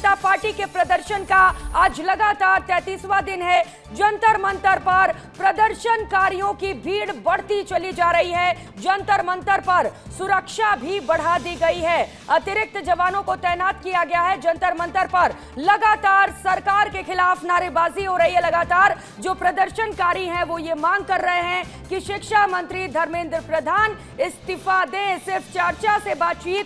जनता party के प्रदर्शन का आज लगातार 33वां दिन है। जंतर मंतर पर प्रदर्शनकारियों की भीड़ बढ़ती चली जा रही है। जंतर मंतर पर सुरक्षा भी बढ़ा दी गई है, अतिरिक्त जवानों को तैनात किया गया है। जंतर मंतर पर लगातार सरकार के खिलाफ नारेबाजी हो रही है। लगातार जो प्रदर्शनकारी हैं वो ये मांग कर रहे हैं कि शिक्षा मंत्री धर्मेंद्र प्रधान इस्तीफा दें। सिर्फ चर्चा से, बातचीत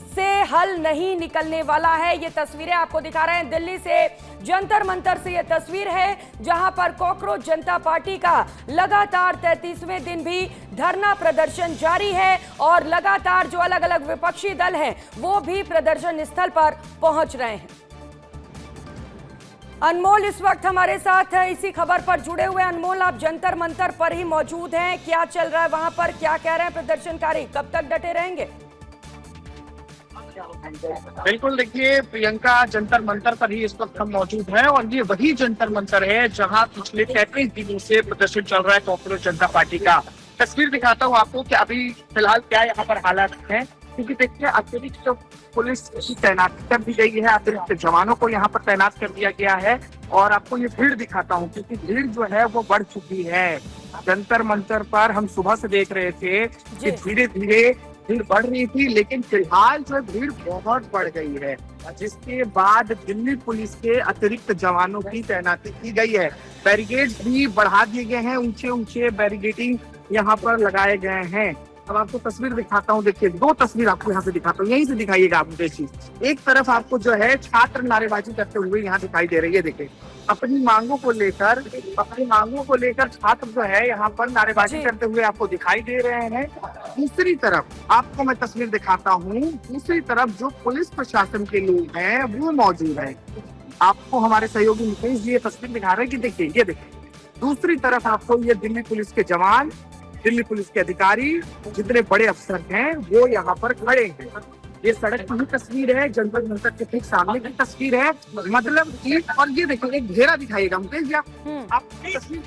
से हल नहीं निकलने वाला है। ये तस्वीरें आपको दिखा रहे हैं दिल्ली से, जंतर मंतर से ये तस्वीर है जहां पर कॉकरोच जनता पार्टी का लगातार 33वें दिन भी धरना प्रदर्शन जारी है और लगातार जो अलग अलग विपक्षी दल हैं वो भी प्रदर्शन स्थल पर पहुंच रहे हैं। अनमोल इस वक्त हमारे साथ है, इसी खबर पर जुड़े हुए। अनमोल, आप जंतर मंतर पर ही मौजूद हैं, क्या चल रहा है वहां पर, क्या कह रहे हैं प्रदर्शनकारी, कब तक डटे रहेंगे? बिल्कुल, देखिए प्रियंका, जंतर मंतर पर ही इस वक्त हम मौजूद हैं और ये वही जंतर मंतर है जहां पिछले 33 दिनों से प्रदर्शन चल रहा है कॉकरोच जनता पार्टी का। तस्वीर दिखाता हूं आपको कि अभी फिलहाल क्या यहाँ पर हालात हैं, क्योंकि देखिए अतिरिक्त पुलिस की तैनाती कर दी गई है, अतिरिक्त जवानों को यहाँ पर तैनात कर दिया गया है। और आपको ये भीड़ दिखाता हूँ क्योंकि भीड़ जो है वो बढ़ चुकी है। जंतर मंतर पर हम सुबह से देख रहे थे कि धीरे धीरे भीड़ बढ़ रही थी, लेकिन फिलहाल जो भीड़ बहुत बढ़ गई है, जिसके बाद दिल्ली पुलिस के अतिरिक्त जवानों की तैनाती की गई है। बैरिकेड्स भी बढ़ा दिए गए हैं, ऊंचे ऊंचे बैरिकेडिंग यहाँ पर लगाए गए हैं। अब आपको तस्वीर दिखाता हूँ, देखिए दो तस्वीर आपको यहाँ से दिखाता हूँ, यहीं से दिखाइएगा आप देखिए। एक तरफ आपको जो है छात्र नारेबाजी करते हुए यहाँ दिखाई दे रही है। देखिए अपनी मांगों को लेकर छात्र जो है यहाँ पर नारेबाजी करते हुए आपको दिखाई दे रहे हैं। दूसरी तरफ आपको मैं तस्वीर दिखाता हूँ, दूसरी तरफ जो पुलिस प्रशासन के लोग हैं वो मौजूद है। आपको हमारे सहयोगी मुकेश जी ये तस्वीर दिखा रहे हैं कि देखिए, ये देखिए दूसरी तरफ आपको ये दिल्ली पुलिस के जवान, दिल्ली पुलिस के अधिकारी, जितने बड़े अफसर हैं वो यहाँ पर खड़े हैं। ये सड़क की तस्वीर है, जंतर मंतर के ठीक सामने की तस्वीर है, मतलब कि और ये देखिए एक घेरा दिखाइएगा मुकेश जी, आप तस्वीर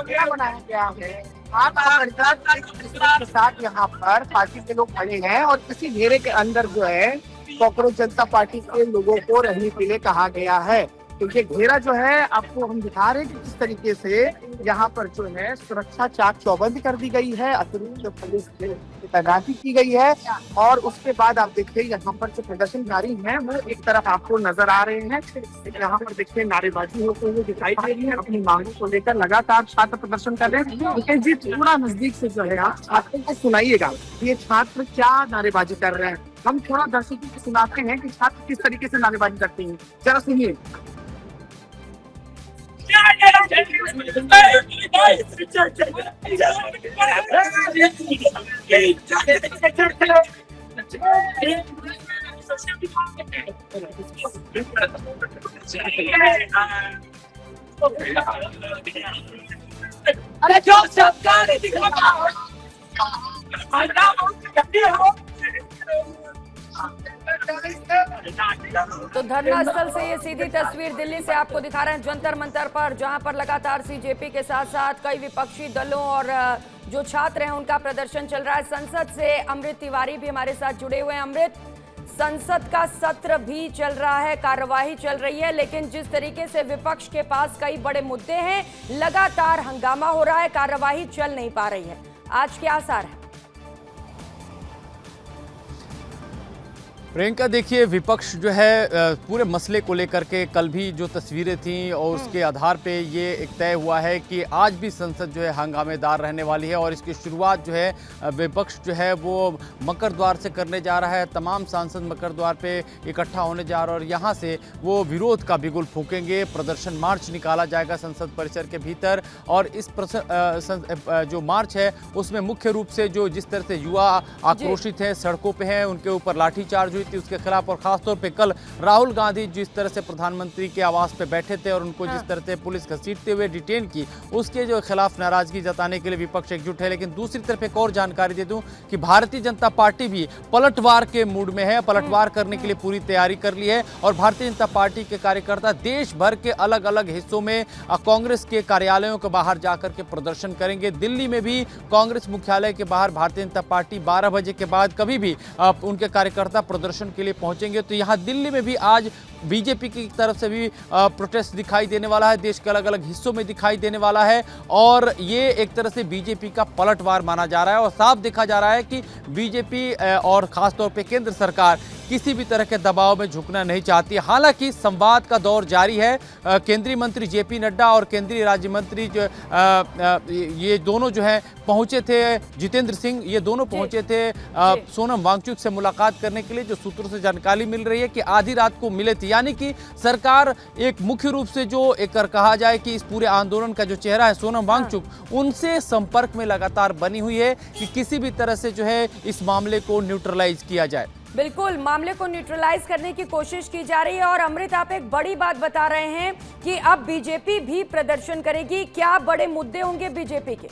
क्या बनाया गया है। आप साथ यहाँ पर पार्टी के लोग खड़े हैं और इसी घेरे के अंदर जो है कॉकरोच जनता पार्टी के लोगों को रहने के लिए कहा गया है। तो ये घेरा जो है आपको हम दिखा रहे हैं कि किस तरीके से यहाँ पर जो है सुरक्षा चाक चौबंद कर दी गई है, अतिरिक्त पुलिस की तैनाती की गई है। और उसके बाद आप देखिए यहाँ पर जो प्रदर्शनकारी हैं वो एक तरफ आपको नजर आ रहे हैं, यहाँ पर देखिए नारेबाजी होते हुए दिखाई दे रही है। अपनी मांगों को लेकर लगातार छात्र प्रदर्शन कर रहे हैं। मुकेश जी थोड़ा नजदीक से जो है आप छात्रों को सुनाइएगा ये छात्र क्या नारेबाजी कर रहे हैं। हम थोड़ा दर्शकों को सुनाते हैं कि छात्र किस तरीके से नारेबाजी करते हैं, जरा सुनिए। अरे जो सरकार दिखा तो धरना स्थल से ये सीधी तस्वीर दिल्ली से आपको दिखा रहे हैं, जंतर मंतर पर, जहां पर लगातार सीजेपी के साथ साथ कई विपक्षी दलों और जो छात्र हैं उनका प्रदर्शन चल रहा है। संसद से अमृत तिवारी भी हमारे साथ जुड़े हुए हैं। अमृत, संसद का सत्र भी चल रहा है, कार्यवाही चल रही है, लेकिन जिस तरीके से विपक्ष के पास कई बड़े मुद्दे हैं, लगातार हंगामा हो रहा है, कार्यवाही चल नहीं पा रही है, आज क्या आसार है? प्रियंका, देखिए विपक्ष जो है पूरे मसले को लेकर के कल भी जो तस्वीरें थीं और उसके आधार पे ये एक तय हुआ है कि आज भी संसद जो है हंगामेदार रहने वाली है और इसकी शुरुआत जो है विपक्ष जो है वो मकर द्वार से करने जा रहा है। तमाम सांसद मकर द्वार पे इकट्ठा होने जा रहे हैं और यहाँ से वो विरोध का बिगुल फूकेंगे। प्रदर्शन मार्च निकाला जाएगा संसद परिसर के भीतर और इस जो मार्च है उसमें मुख्य रूप से जो जिस तरह से युवा आक्रोशित हैं, सड़कों पर हैं, उनके ऊपर लाठीचार्ज हुई थी उसके खिलाफ। और खासतौर पे कल राहुल गांधी जिस तरह से प्रधानमंत्री के आवास पे बैठे थे और उनको जिस तरह से पुलिस घसीटते हुए डिटेन की, उसके जो खिलाफ नाराजगी जताने के लिए विपक्ष एकजुट है। लेकिन दूसरी तरफ एक और जानकारी दे दूं कि भारतीय जनता पार्टी भी पलटवार के मूड में है, पलटवार करने के लिए पूरी तैयारी कर ली है। और भारतीय जनता पार्टी के कार्यकर्ता देश भर के अलग अलग हिस्सों में कांग्रेस के कार्यालयों के बाहर जाकर के प्रदर्शन करेंगे। दिल्ली में भी कांग्रेस मुख्यालय के बाहर भारतीय जनता पार्टी 12 बजे के बाद कभी भी उनके कार्यकर्ता प्रदर्शन के लिए पहुंचेंगे। तो यहां दिल्ली में भी आज बीजेपी की तरफ से भी प्रोटेस्ट दिखाई देने वाला है, देश के अलग अलग हिस्सों में दिखाई देने वाला है। और ये एक तरह से बीजेपी का पलटवार माना जा रहा है और साफ देखा जा रहा है कि बीजेपी और खासतौर पे केंद्र सरकार किसी भी तरह के दबाव में झुकना नहीं चाहती। हालांकि संवाद का दौर जारी है। केंद्रीय मंत्री जेपी नड्डा और केंद्रीय राज्य मंत्री जो ये दोनों जो है पहुंचे थे, जितेंद्र सिंह, ये दोनों पहुंचे थे सोनम वांगचुक से मुलाकात करने के लिए। जो सूत्रों से जानकारी मिल रही है कि आधी रात को मिले थे, यानी कि सरकार एक मुख्य रूप से जो एक कहा जाए कि इस पूरे आंदोलन का जो चेहरा है सोनम वांगचुक, उनसे संपर्क में लगातार बनी हुई है कि किसी भी तरह से जो है इस मामले को न्यूट्रलाइज किया जाए। बिल्कुल, मामले को न्यूट्रलाइज करने की कोशिश की जा रही है। और अमृत, आप एक बड़ी बात बता रहे हैं कि अब बीजेपी भी प्रदर्शन करेगी। क्या बड़े मुद्दे होंगे बीजेपी के?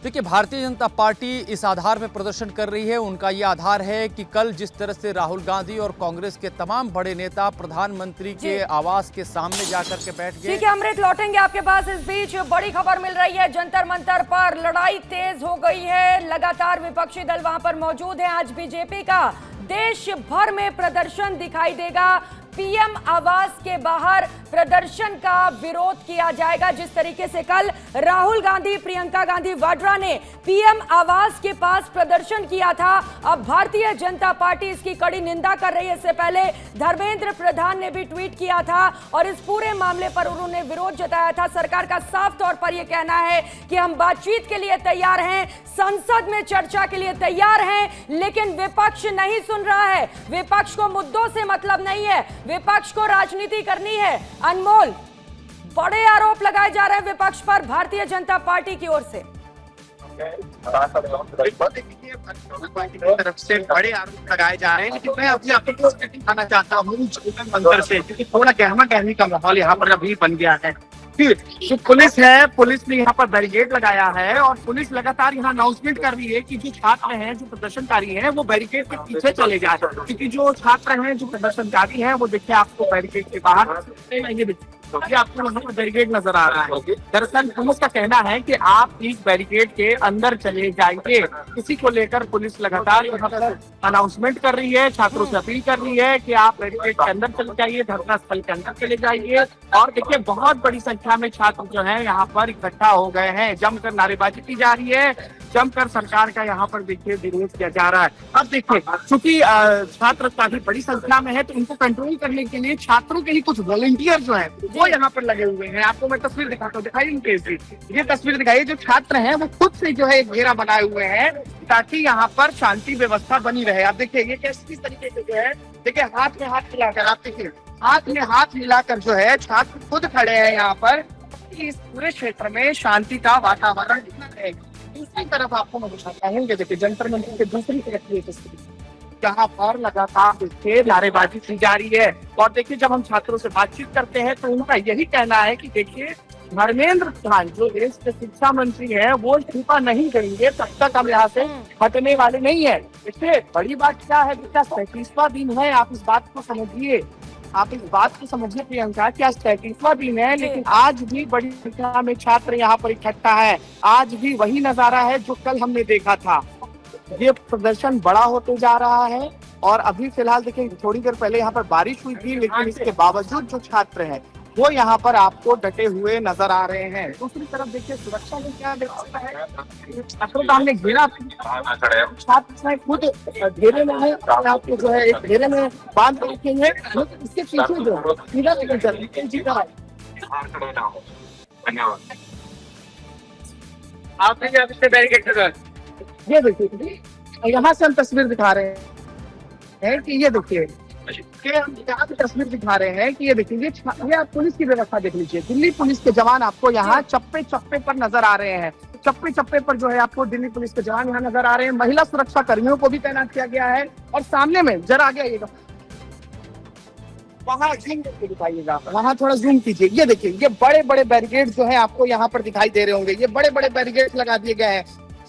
देखिए, भारतीय जनता पार्टी इस आधार पर प्रदर्शन कर रही है। उनका ये आधार है कि कल जिस तरह से राहुल गांधी और कांग्रेस के तमाम बड़े नेता प्रधानमंत्री के आवास के सामने जाकर के बैठ गए। ठीक है अमृत, लौटेंगे आपके पास। इस बीच बड़ी खबर मिल रही है, जंतर मंतर पर लड़ाई तेज हो गई है। लगातार विपक्षी दल वहां पर मौजूद है। आज बीजेपी का देश भर में प्रदर्शन दिखाई देगा। पीएम आवास के बाहर प्रदर्शन का विरोध किया जाएगा। जिस तरीके से कल राहुल गांधी, प्रियंका गांधी वाड्रा ने पीएम आवास के पास प्रदर्शन किया था, अब भारतीय जनता पार्टी इसकी कड़ी निंदा कर रही है। इससे पहले धर्मेंद्र प्रधान ने भी ट्वीट किया था और इस पूरे मामले पर उन्होंने विरोध जताया था। सरकार का साफ तौर पर यह कहना है कि हम बातचीत के लिए तैयार हैं, संसद में चर्चा के लिए तैयार हैं, लेकिन विपक्ष नहीं सुन रहा है। विपक्ष को मुद्दों से मतलब नहीं है, विपक्ष को राजनीति करनी है। अनमोल, बड़े आरोप लगाए जा रहे हैं विपक्ष पर भारतीय जनता पार्टी की ओर से। तरफ से बड़े आरोप लगाए जा रहे हैं, लेकिन मैं अपने आपको दिखाना चाहता हूँ मंदिर से, क्योंकि थोड़ा गहमा गहमी का माहौल यहाँ पर अभी बन गया है। जो पुलिस है, पुलिस ने यहाँ पर बैरिकेड लगाया है और पुलिस लगातार यहाँ अनाउंसमेंट कर रही है कि जो छात्र हैं, जो प्रदर्शनकारी हैं, वो बैरिकेड के पीछे चले जाए, क्योंकि जो छात्र हैं, जो प्रदर्शनकारी हैं, वो देखिए आपको बैरिकेड के बाहर आपको वहाँ पर बैरिकेड नजर आ रहा है। दरअसल पुलिस का कहना है कि आप इस बैरिकेड के अंदर चले जाइए। इसी को लेकर पुलिस लगातार यहाँ पर अनाउंसमेंट कर रही है, छात्रों से अपील कर रही है कि आप बैरिकेड के अंदर चले जाइए, धरना स्थल के अंदर चले जाइए। और देखिए, बहुत बड़ी संख्या में छात्र जो है यहाँ पर इकट्ठा हो गए हैं, जमकर नारेबाजी की जा रही है, जमकर सरकार का यहाँ पर देखिए विरोध किया जा रहा है। अब देखिए, चूंकि छात्र काफी बड़ी संख्या में है, तो इनको कंट्रोल करने के लिए छात्रों के ही कुछ वॉलंटियर जो है वो यहाँ पर लगे हुए हैं। आपको मैं तस्वीर दिखाता हूँ, दिखाइए ये तस्वीर दिखाइए। जो छात्र हैं वो खुद से जो है घेरा बनाए हुए हैं ताकि यहाँ पर शांति व्यवस्था बनी रहे। आप देखिए ये किस तरीके से जो है, देखिए हाथ में हाथ मिलाकर, आप देखिए हाथ में हाथ मिलाकर जो है छात्र खुद खड़े हैं यहाँ पर, इस पूरे क्षेत्र में शांति का वातावरण है। दूसरी तरफ आपको मैं दिखाता हूँ, देखिए जंतर मंतर के दूसरी तरफ ये तस्वीर, जहाँ पर लगातार देखिए नारेबाजी की जा रही है। और देखिए, जब हम छात्रों से बातचीत करते हैं तो उनका यही कहना है कि देखिए, धर्मेंद्र प्रधान जो देश के शिक्षा मंत्री है, वो इस्तीफा नहीं करेंगे तब तक हम यहाँ से हटने वाले नहीं है। इससे बड़ी बात क्या है, बेटा 37वां दिन है, आप इस बात को समझिए, आप इस बात को समझिए प्रियंका, क्या 37वां दिन है, लेकिन आज भी बड़ी संख्या में छात्र यहाँ पर इकट्ठा है। आज भी वही नजारा है जो कल हमने देखा था। ये प्रदर्शन बड़ा होते जा रहा है और अभी फिलहाल देखिए, थोड़ी देर पहले यहाँ पर बारिश हुई थी, लेकिन इसके बावजूद जो छात्र हैं वो यहाँ पर आपको डटे हुए नजर आ रहे हैं। दूसरी तरफ देखिए, सुरक्षा में क्या देख सकता है, छात्रों का हमने घेरा, छात्र खुद घेरे में है, आपको जो है एक घेरे में बांध रखे हैं, इसके पीछे जो सीधा लेकर चल जी का आप बैरिकेड, ये देखिए यहाँ से हम तस्वीर दिखा रहे हैं कि ये देखिए कि हम यहाँ पे तस्वीर दिखा रहे हैं कि ये देखिए, ये आप पुलिस की व्यवस्था देख लीजिए। दिल्ली पुलिस के जवान आपको यहाँ चप्पे चप्पे पर नजर आ रहे हैं। चप्पे चप्पे पर जो है आपको दिल्ली पुलिस के जवान यहाँ नजर आ रहे हैं। महिला सुरक्षा कर्मियों को भी तैनात किया गया है। और सामने में जरा आगे आइएगा, वहाँ जूम करके दिखाइएगा, वहाँ थोड़ा जूम कीजिए। ये देखिए, ये बड़े बड़े बैरिकेड जो है आपको यहाँ पर दिखाई दे रहे होंगे। ये बड़े बड़े बैरिकेड लगा दिए गए हैं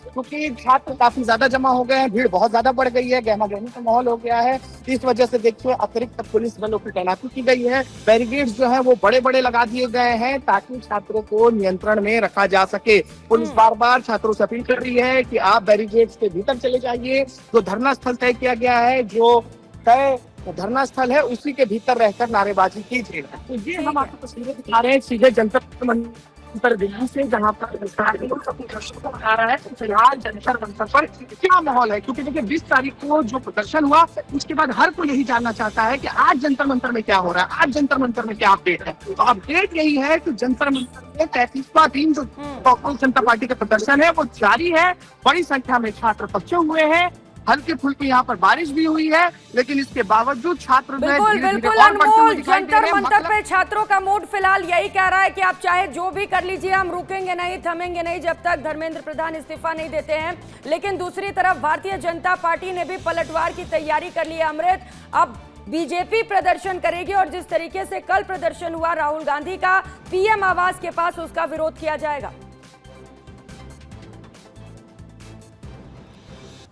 क्योंकि छात्र काफी ज्यादा जमा हो गए हैं, भीड़ बहुत ज्यादा बढ़ गई है, गहमा गहमी का माहौल हो गया है। इस वजह से देखिए अतिरिक्त पुलिस बलों की तैनाती की गई है। बैरिकेड जो है वो बड़े बड़े लगा दिए गए हैं ताकि छात्रों को नियंत्रण में रखा जा सके। पुलिस बार बार छात्रों से अपील कर रही है कि आप बैरिकेड के भीतर चले जाइए। जो धरना स्थल तय किया गया है, जो तय धरना स्थल है, उसी के भीतर रहकर नारेबाजी कीजिए। तो ये हम आपको तस्वीरें दिखा रहे हैं सीधे जंतर मंतर दिल्ली से, जहाँ पर प्रदर्शन को बता रहा है फिलहाल जंतर मंतर पर क्या माहौल है। क्योंकि देखिए 20 तारीख को जो प्रदर्शन हुआ उसके बाद हर कोई यही जानना चाहता है कि आज जंतर मंतर में क्या हो रहा है, आज जंतर मंतर में क्या अपडेट है। तो अपडेट यही है कि जंतर मंतर में 33वां दिन जो कांग्रेस जनता पार्टी का प्रदर्शन है वो जारी है। बड़ी संख्या में छात्र पहुंचे हुए हैं, हल्की फुल्की यहाँ पर बारिश भी हुई है, लेकिन इसके बावजूद छात्र बिल्कुल बिल्कुल अनमोल, जंतर मंतर पे छात्रों का मूड फिलहाल यही कह रहा है कि आप चाहे जो भी कर लीजिए, हम रुकेंगे नहीं, थमेंगे नहीं जब तक धर्मेंद्र प्रधान इस्तीफा नहीं देते हैं। लेकिन दूसरी तरफ भारतीय जनता पार्टी ने भी पलटवार की तैयारी कर ली है। अमृत, अब बीजेपी प्रदर्शन करेगी और जिस तरीके से कल प्रदर्शन हुआ राहुल गांधी का पीएम आवास के पास, उसका विरोध किया जाएगा।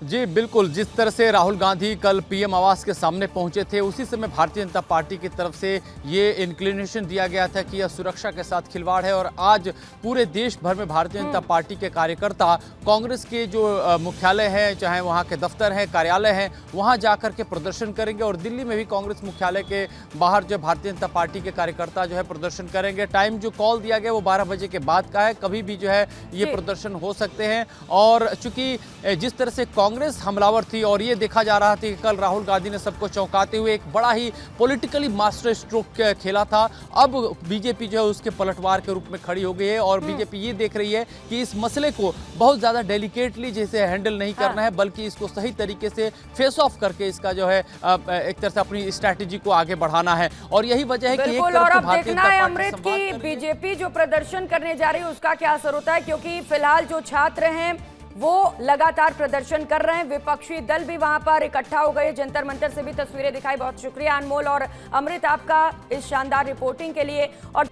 जी बिल्कुल, जिस तरह से राहुल गांधी कल पीएम आवास के सामने पहुंचे थे, उसी समय भारतीय जनता पार्टी की तरफ से ये इंक्लिनेशन दिया गया था कि यह सुरक्षा के साथ खिलवाड़ है। और आज पूरे देश भर में भारतीय जनता पार्टी के कार्यकर्ता कांग्रेस के जो मुख्यालय है, चाहे वहां के दफ्तर हैं, कार्यालय हैं, वहां जाकर के प्रदर्शन करेंगे। और दिल्ली में भी कांग्रेस मुख्यालय के बाहर जो भारतीय जनता पार्टी के कार्यकर्ता जो है प्रदर्शन करेंगे। टाइम जो कॉल दिया गया वो 12 बजे के बाद का है, कभी भी जो है ये प्रदर्शन हो सकते हैं। और चूंकि जिस तरह से कांग्रेस हमलावर थी और ये देखा जा रहा था कि कल राहुल गांधी ने सबको चौंकाते हुए एक बड़ा ही पॉलिटिकली मास्टर स्ट्रोक खेला था, अब बीजेपी जो है उसके पलटवार के रूप में खड़ी हो गई है। और बीजेपी ये देख रही है कि इस मसले को बहुत ज्यादा डेलिकेटली जैसे हैंडल नहीं करना है, बल्कि इसको सही तरीके से फेस ऑफ करके इसका जो है एक तरह से अपनी स्ट्रैटेजी को आगे बढ़ाना है। और यही वजह है कि एक और अब देखना है अमृत की बीजेपी जो प्रदर्शन करने जा रही है उसका क्या असर होता है, क्योंकि फिलहाल जो छात्र हैं वो लगातार प्रदर्शन कर रहे हैं, विपक्षी दल भी वहां पर इकट्ठा हो गए। जंतर मंतर से भी तस्वीरें दिखाई। बहुत शुक्रिया अनमोल और अमृत आपका इस शानदार रिपोर्टिंग के लिए। और